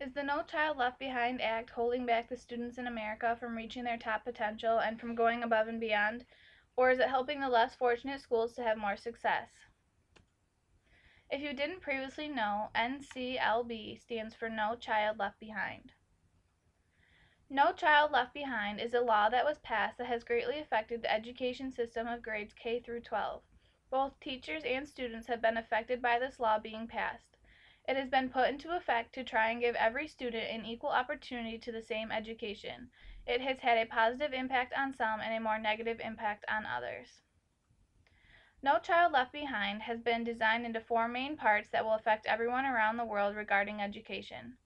Is the No Child Left Behind Act holding back the students in America from reaching their top potential and from going above and beyond, or is it helping the less fortunate schools to have more success? If you didn't previously know, NCLB stands for No Child Left Behind. No Child Left Behind is a law that was passed that has greatly affected the education system of grades K through 12. Both teachers and students have been affected by this law being passed. It has been put into effect to try and give every student an equal opportunity to the same education. It has had a positive impact on some and a more negative impact on others. No Child Left Behind has been designed into 4 main parts that will affect everyone around the world regarding education.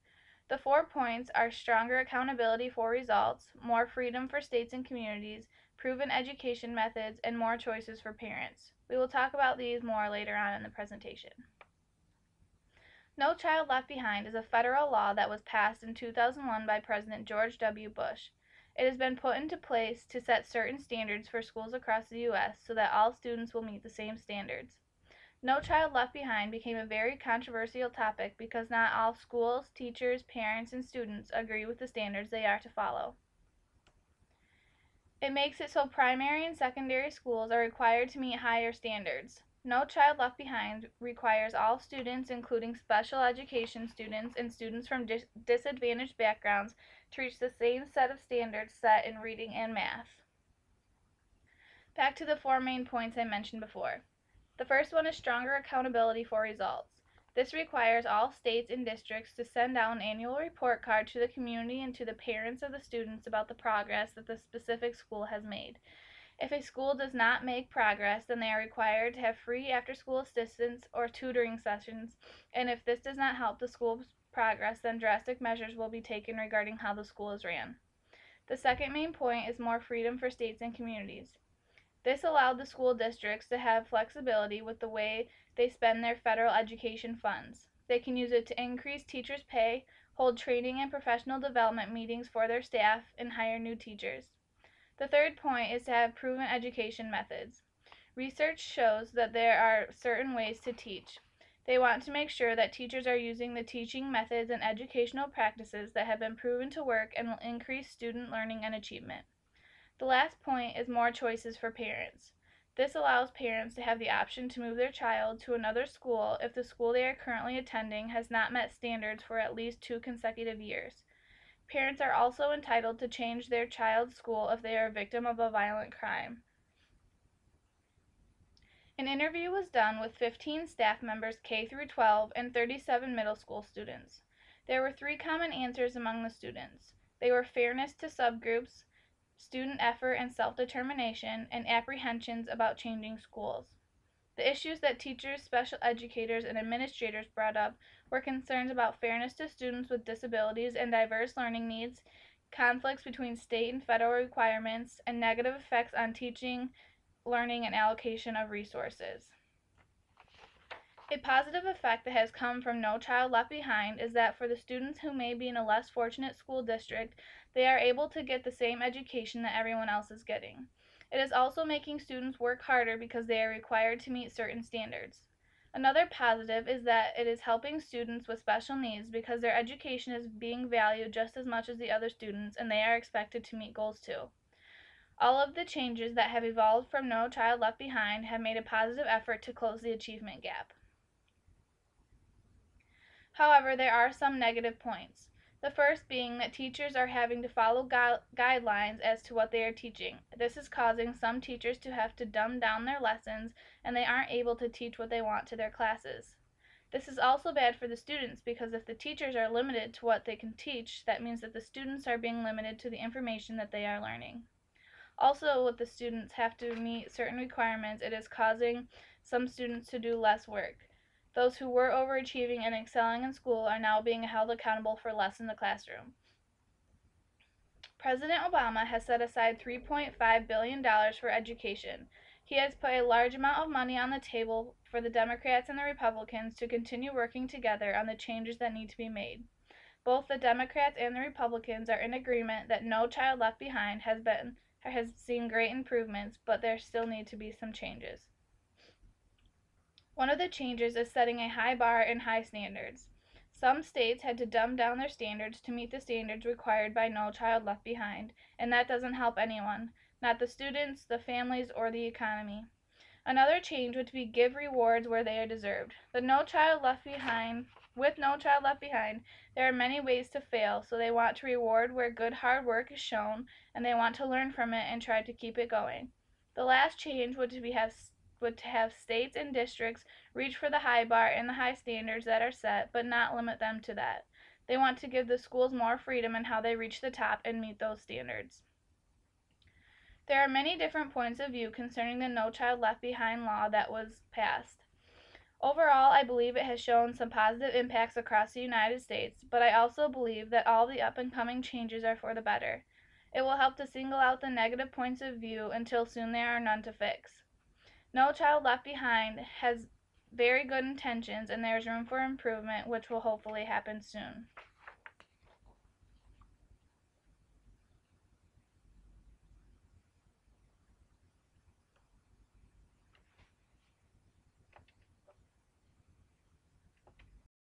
The 4 points are stronger accountability for results, more freedom for states and communities, proven education methods, and more choices for parents. We will talk about these more later on in the presentation. No Child Left Behind is a federal law that was passed in 2001 by President George W. Bush. It has been put into place to set certain standards for schools across the U.S. so that all students will meet the same standards. No Child Left Behind became a very controversial topic because not all schools, teachers, parents, and students agree with the standards they are to follow. It makes it so primary and secondary schools are required to meet higher standards. No Child Left Behind requires all students, including special education students and students from disadvantaged backgrounds, to reach the same set of standards set in reading and math. Back to the 4 main points I mentioned before. The first one is stronger accountability for results. This requires all states and districts to send out an annual report card to the community and to the parents of the students about the progress that the specific school has made. If a school does not make progress, then they are required to have free after-school assistance or tutoring sessions, and if this does not help the school's progress, then drastic measures will be taken regarding how the school is ran. The second main point is more freedom for states and communities. This allowed the school districts to have flexibility with the way they spend their federal education funds. They can use it to increase teachers' pay, hold training and professional development meetings for their staff, and hire new teachers. The third point is to have proven education methods. Research shows that there are certain ways to teach. They want to make sure that teachers are using the teaching methods and educational practices that have been proven to work and will increase student learning and achievement. The last point is more choices for parents. This allows parents to have the option to move their child to another school if the school they are currently attending has not met standards for at least 2 consecutive years. Parents are also entitled to change their child's school if they are a victim of a violent crime. An interview was done with 15 staff members K through 12 and 37 middle school students. There were 3 common answers among the students. They were fairness to subgroups, student effort and self-determination, and apprehensions about changing schools. The issues that teachers, special educators, and administrators brought up were concerns about fairness to students with disabilities and diverse learning needs, conflicts between state and federal requirements, and negative effects on teaching, learning, and allocation of resources. A positive effect that has come from No Child Left Behind is that for the students who may be in a less fortunate school district, they are able to get the same education that everyone else is getting. It is also making students work harder because they are required to meet certain standards. Another positive is that it is helping students with special needs because their education is being valued just as much as the other students and they are expected to meet goals too. All of the changes that have evolved from No Child Left Behind have made a positive effort to close the achievement gap. However, there are some negative points. The first being that teachers are having to follow guidelines as to what they are teaching. This is causing some teachers to have to dumb down their lessons and they aren't able to teach what they want to their classes. This is also bad for the students because if the teachers are limited to what they can teach, that means that the students are being limited to the information that they are learning. Also, with the students have to meet certain requirements, it is causing some students to do less work. Those who were overachieving and excelling in school are now being held accountable for less in the classroom. President Obama has set aside $3.5 billion for education. He has put a large amount of money on the table for the Democrats and the Republicans to continue working together on the changes that need to be made. Both the Democrats and the Republicans are in agreement that No Child Left Behind has seen great improvements, but there still need to be some changes. One of the changes is setting a high bar and high standards. Some states had to dumb down their standards to meet the standards required by No Child Left Behind, and that doesn't help anyone, not the students, the families, or the economy. Another change would be give rewards where they are deserved. With No Child Left Behind, there are many ways to fail, so they want to reward where good hard work is shown, and they want to learn from it and try to keep it going. The last change would to have states and districts reach for the high bar and the high standards that are set, but not limit them to that. They want to give the schools more freedom in how they reach the top and meet those standards. There are many different points of view concerning the No Child Left Behind law that was passed. Overall, I believe it has shown some positive impacts across the United States, but I also believe that all the up and coming changes are for the better. It will help to single out the negative points of view until soon there are none to fix. No Child Left Behind has very good intentions and there is room for improvement, which will hopefully happen soon.